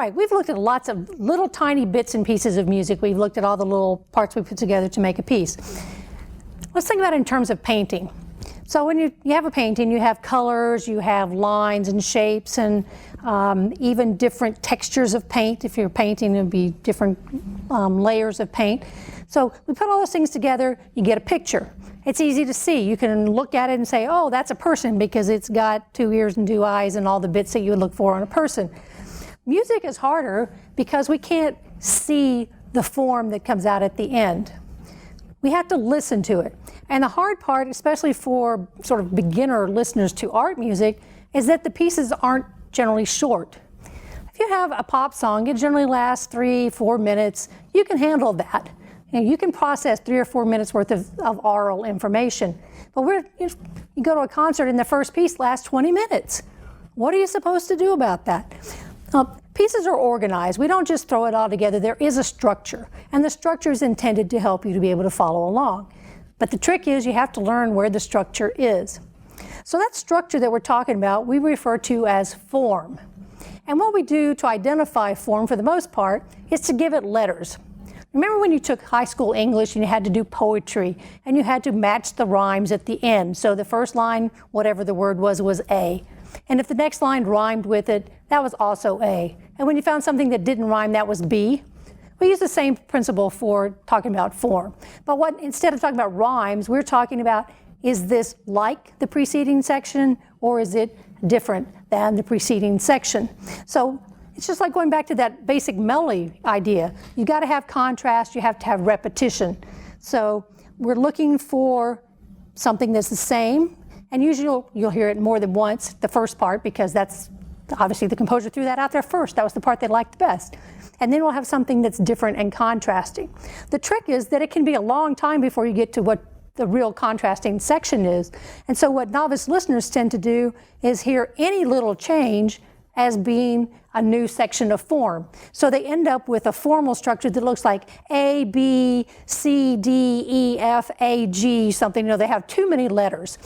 right, we've looked at lots of little tiny bits and pieces of music. We've looked at all the little parts we put together to make a piece. Let's think about it in terms of painting. So when you have a painting, you have colors, you have lines and shapes, and even different textures of paint. If you're painting, it would be different layers of paint. So we put all those things together, you get a picture. It's easy to see. You can look at it and say, oh, that's a person because it's got 2 ears and 2 eyes and all the bits that you would look for on a person. Music is harder because we can't see the form that comes out at the end. We have to listen to it. And the hard part, especially for sort of beginner listeners to art music, is that the pieces aren't generally short. If you have a pop song, it generally lasts 3-4 minutes. You can handle that. You can process 3 or 4 minutes worth of oral information. But you go to a concert and the first piece lasts 20 minutes. What are you supposed to do about that? Pieces are organized. We don't just throw it all together. There is a structure, and the structure is intended to help you to be able to follow along. But the trick is you have to learn where the structure is. So that structure that we're talking about, we refer to as form. And what we do to identify form, for the most part, is to give it letters. Remember when you took high school English and you had to do poetry, and you had to match the rhymes at the end. So the first line, whatever the word was A. And if the next line rhymed with it, that was also A. And when you found something that didn't rhyme, that was B. We use the same principle for talking about form. But instead of talking about rhymes, we're talking about, is this like the preceding section, or is it different than the preceding section? So it's just like going back to that basic melody idea. You've got to have contrast, you have to have repetition. So we're looking for something that's the same, and usually you'll hear it more than once, the first part, because that's obviously the composer threw that out there first. That was the part they liked the best. And then we'll have something that's different and contrasting. The trick is that it can be a long time before you get to what the real contrasting section is. And so what novice listeners tend to do is hear any little change as being a new section of form. So they end up with a formal structure that looks like A, B, C, D, E, F, A, G, something. They have too many letters.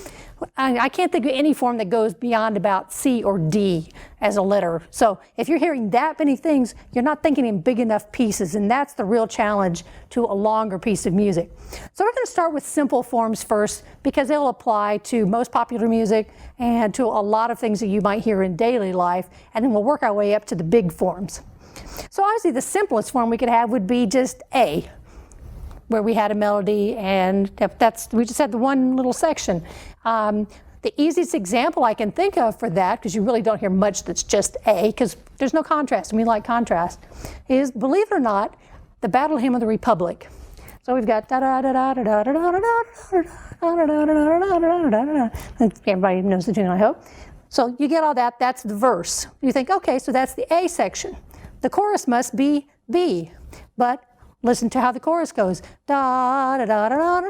I can't think of any form that goes beyond about C or D as a letter. So if you're hearing that many things, you're not thinking in big enough pieces, and that's the real challenge to a longer piece of music. So we're going to start with simple forms first because they'll apply to most popular music and to a lot of things that you might hear in daily life, and then we'll work our way up to the big forms. So obviously the simplest form we could have would be just A, where we had a melody, and we just had the one little section. The easiest example I can think of for that, because you really don't hear much that's just A, because there's no contrast, and we like contrast, is, believe it or not, the Battle Hymn of the Republic. So we've got da da da da da da da da da da da da. Everybody knows the tune, I hope. So you get all that. That's the verse. You think, okay, so that's the A section. The chorus must be B, but listen to how the chorus goes. Da da da da da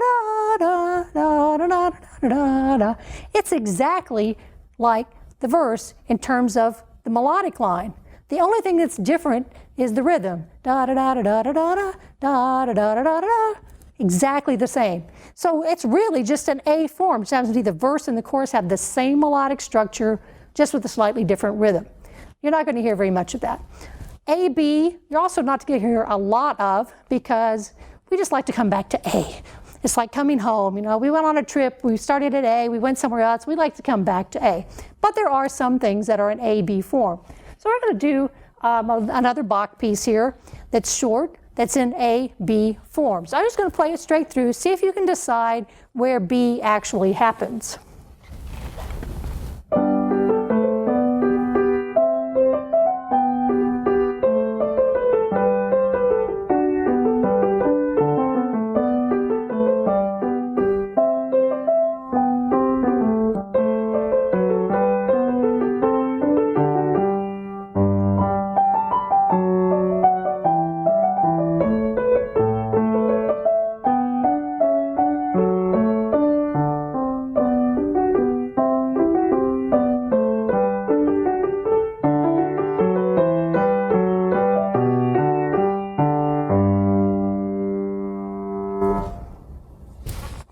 da da da da da da. It's exactly like the verse in terms of the melodic line. The only thing that's different is the rhythm. Da da da da da da da da da da da da. Exactly the same. So it's really just an A form. It happens to be the verse and the chorus have the same melodic structure, just with a slightly different rhythm. You're not going to hear very much of that. A, B, you're also not going to hear a lot of because we just like to come back to A. It's like coming home. We went on a trip, we started at A, we went somewhere else, we like to come back to A. But there are some things that are in A, B form. So we're going to do another Bach piece here that's short, that's in A, B form. So I'm just going to play it straight through, see if you can decide where B actually happens.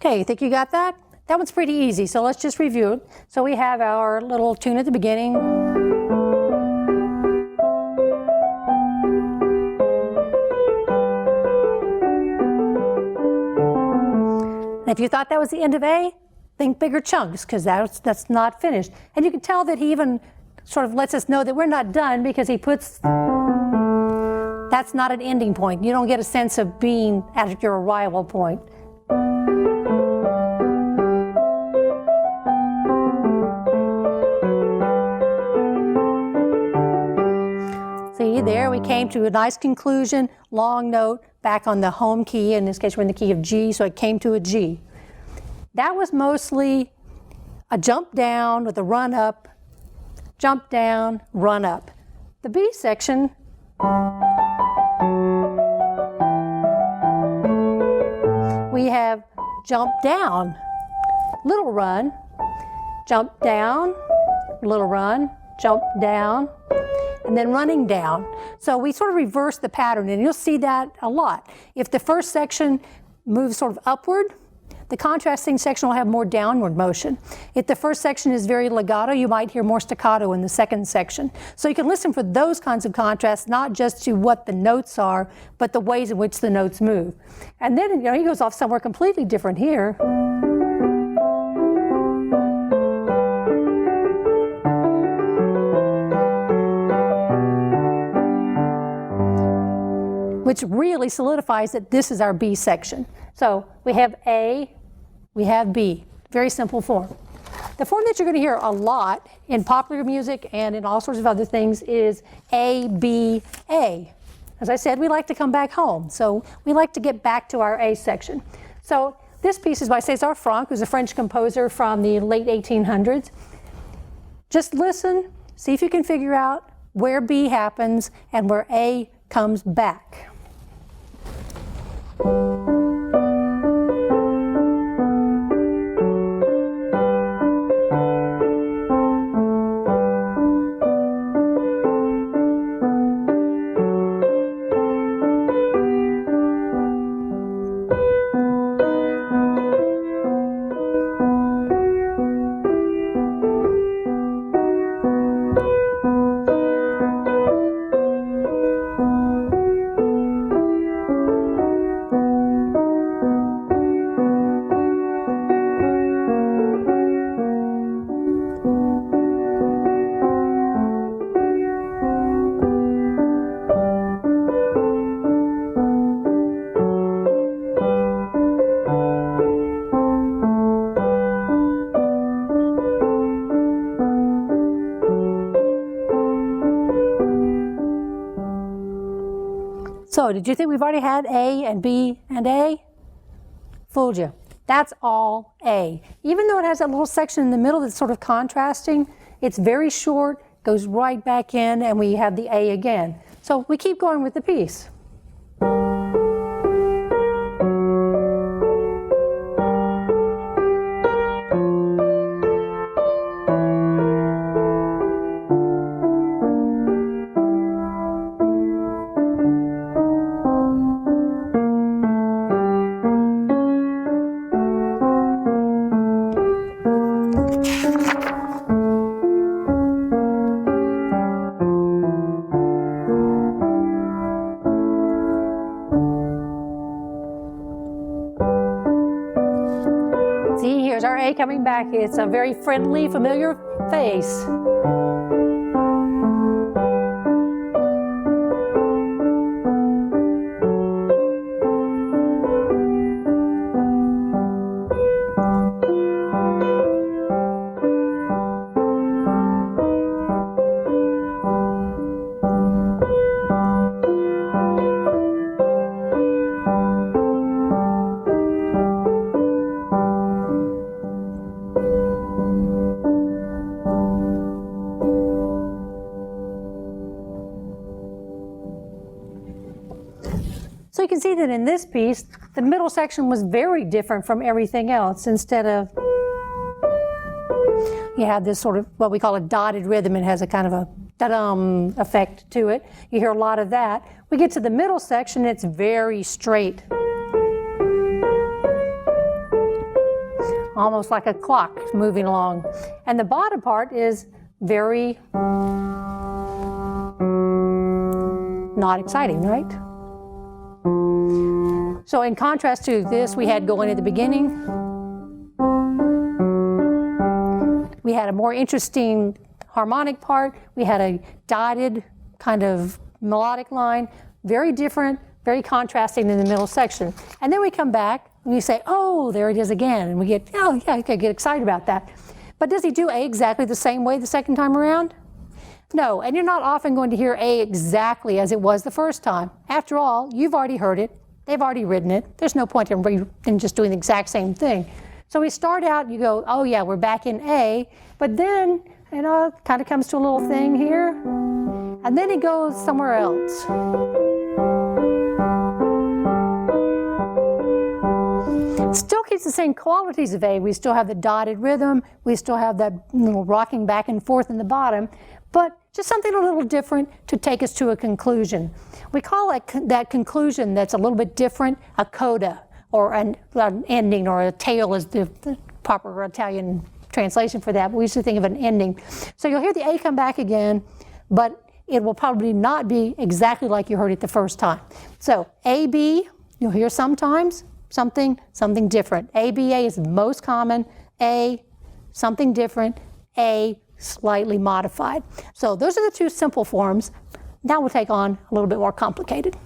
Okay, you think you got that? That one's pretty easy, so let's just review it. So we have our little tune at the beginning. If you thought that was the end of A, think bigger chunks, because that's not finished. And you can tell that he even sort of lets us know that we're not done, because he puts, that's not an ending point. You don't get a sense of being at your arrival point. See, there we came to a nice conclusion, long note, back on the home key. In this case, we're in the key of G, so it came to a G. That was mostly a jump down with a run up, jump down, run up. The B section, we have jump down, little run, jump down, little run, jump down, and then running down. So we sort of reverse the pattern, and you'll see that a lot. If the first section moves sort of upward, the contrasting section will have more downward motion. If the first section is very legato, you might hear more staccato in the second section. So you can listen for those kinds of contrasts, not just to what the notes are, but the ways in which the notes move. And then, you know, he goes off somewhere completely different here. Which really solidifies that this is our B section. So we have A, we have B. Very simple form. The form that you're going to hear a lot in popular music and in all sorts of other things is A, B, A. As I said, we like to come back home, so we like to get back to our A section. So this piece is by César Franck, who's a French composer from the late 1800s. Just listen, see if you can figure out where B happens and where A comes back. So, did you think we've already had A and B and A? Fooled you. That's all A. Even though it has that little section in the middle that's sort of contrasting, it's very short, goes right back in, and we have the A again. So we keep going with the piece. Here's our A coming back. It's a very friendly, familiar face. So you can see that in this piece, the middle section was very different from everything else. Instead of, you have this sort of what we call a dotted rhythm. It has a kind of a da-dum effect to it. You hear a lot of that. We get to the middle section, it's very straight. Almost like a clock moving along. And the bottom part is very not exciting, right? So in contrast to this, we had going at the beginning, we had a more interesting harmonic part. We had a dotted kind of melodic line, very different, very contrasting in the middle section. And then we come back and we say, oh, there it is again. And we get, oh yeah, I get excited about that. But does he do A exactly the same way the second time around? No, and you're not often going to hear A exactly as it was the first time. After all, you've already heard it. They've already written it. There's no point in just doing the exact same thing. So we start out, you go, oh yeah, we're back in A, but then, it kind of comes to a little thing here, and then he goes somewhere else. Still keeps the same qualities of A. We still have the dotted rhythm. We still have that little rocking back and forth in the bottom, but just something a little different to take us to a conclusion. We call that conclusion that's a little bit different a coda, or an ending, or a tail is the proper Italian translation for that, but we used to think of an ending. So you'll hear the A come back again, but it will probably not be exactly like you heard it the first time. So A, B, you'll hear sometimes something different. A, B, A is most common. A, something different. A, slightly modified. So those are the two simple forms. Now we'll take on a little bit more complicated.